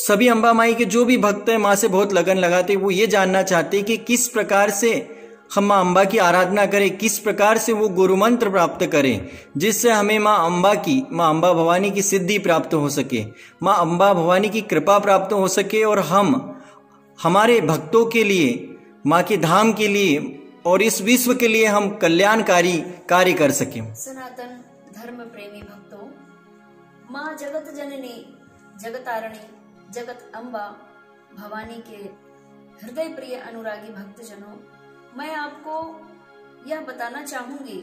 सभी अम्बा माई के जो भी भक्त हैं माँ से बहुत लगन लगाते, वो ये जानना चाहते कि किस प्रकार से हम माँ अम्बा की आराधना करें, किस प्रकार से वो गुरु मंत्र प्राप्त करें जिससे हमें माँ अम्बा भवानी की सिद्धि प्राप्त हो सके, माँ अम्बा भवानी की कृपा प्राप्त हो सके और हम हमारे भक्तों के लिए, माँ के धाम के लिए और इस विश्व के लिए हम कल्याणकारी कार्य कर सकें। सनातन धर्म प्रेमी भक्तों, माँ जगत जननी जगतारणी जगत अम्बा भवानी के हृदय प्रिय अनुरागी भक्तजनों, मैं आपको यह बताना चाहूंगी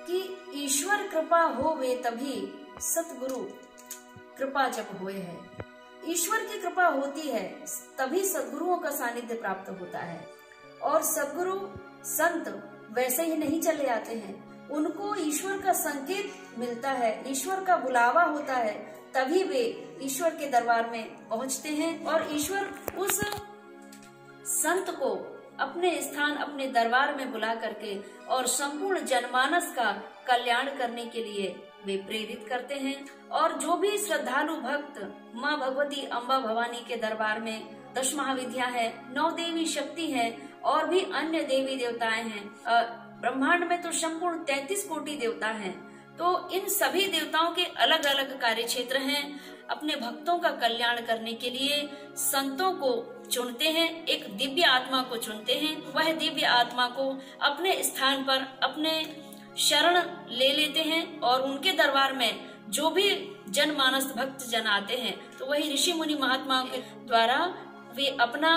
कि ईश्वर कृपा हो वे तभी सतगुरु कृपा जब हुए है। ईश्वर की कृपा होती है तभी सद्गुरुओं का सानिध्य प्राप्त होता है। और सद्गुरु संत वैसे ही नहीं चले आते हैं, उनको ईश्वर का संकेत मिलता है, ईश्वर का बुलावा होता है, तभी वे ईश्वर के दरबार में पहुंचते हैं और ईश्वर उस संत को अपने स्थान, अपने दरबार में बुला करके और संपूर्ण जनमानस का कल्याण करने के लिए वे प्रेरित करते हैं। और जो भी श्रद्धालु भक्त माँ भगवती अम्बा भवानी के दरबार में 10 महाविद्या है, 9 देवी शक्ति है और भी अन्य देवी देवताएं हैं, ब्रह्मांड में तो संपूर्ण 33 कोटि देवता हैं, तो इन सभी देवताओं के अलग अलग कार्य क्षेत्र हैं। अपने भक्तों का कल्याण करने के लिए संतों को चुनते हैं, एक दिव्य आत्मा को चुनते हैं, वह दिव्य आत्मा को अपने स्थान पर अपने शरण ले लेते हैं और उनके दरबार में जो भी जनमानस भक्त जन आते हैं तो वही ऋषि मुनि महात्माओं के द्वारा वे अपना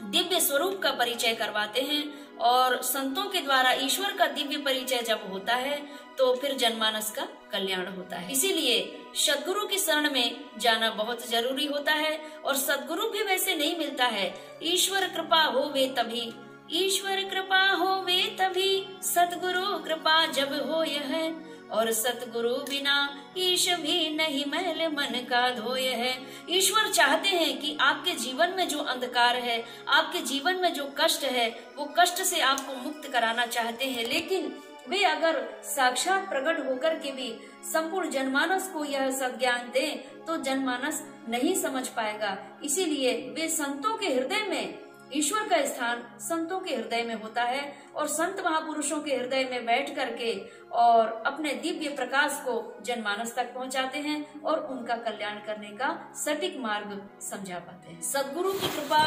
दिव्य स्वरूप का परिचय करवाते हैं। और संतों के द्वारा ईश्वर का दिव्य परिचय जब होता है तो फिर जनमानस का कल्याण होता है। इसीलिए सद्गुरु की शरण में जाना बहुत जरूरी होता है और सद्गुरु भी वैसे नहीं मिलता है। ईश्वर कृपा हो वे तभी, ईश्वर कृपा हो वे तभी, सद्गुरु कृपा जब हो यह, और सतगुरु बिना ईश भी नहीं मैल मन का धोय है। ईश्वर चाहते हैं कि आपके जीवन में जो अंधकार है, आपके जीवन में जो कष्ट है, वो कष्ट से आपको मुक्त कराना चाहते हैं, लेकिन वे अगर साक्षात प्रकट होकर के भी संपूर्ण जनमानस को यह सद्ज्ञान दें तो जनमानस नहीं समझ पाएगा। इसीलिए वे संतों के हृदय में, ईश्वर का स्थान संतों के हृदय में होता है और संत महापुरुषों के हृदय में बैठ करके और अपने दिव्य प्रकाश को जनमानस तक पहुंचाते हैं और उनका कल्याण करने का सटीक मार्ग समझा पाते हैं। सद्गुरु की कृपा,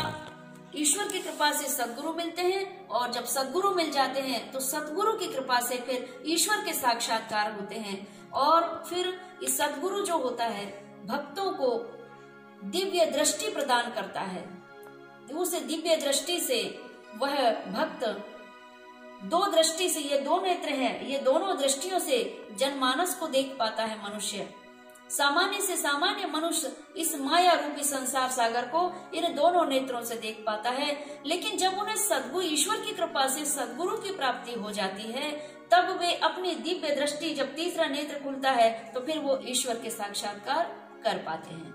ईश्वर की कृपा से सद्गुरु मिलते हैं और जब सद्गुरु मिल जाते हैं तो सद्गुरु की कृपा से फिर ईश्वर के साक्षात्कार होते हैं और फिर इस सद्गुरु जो होता है भक्तों को दिव्य दृष्टि प्रदान करता है। उस दिव्य दृष्टि से वह भक्त दो दृष्टि से, ये 2 नेत्र हैं, ये दोनों दृष्टियों से जनमानस को देख पाता है मनुष्य। सामान्य से सामान्य मनुष्य इस माया रूपी संसार सागर को इन दोनों नेत्रों से देख पाता है, लेकिन जब उन्हें सद्गुरु ईश्वर की कृपा से सद्गुरु की प्राप्ति हो जाती है तब वे अपनी दिव्य दृष्टि, जब तीसरा नेत्र खुलता है तो फिर वो ईश्वर के साक्षात्कार कर पाते हैं।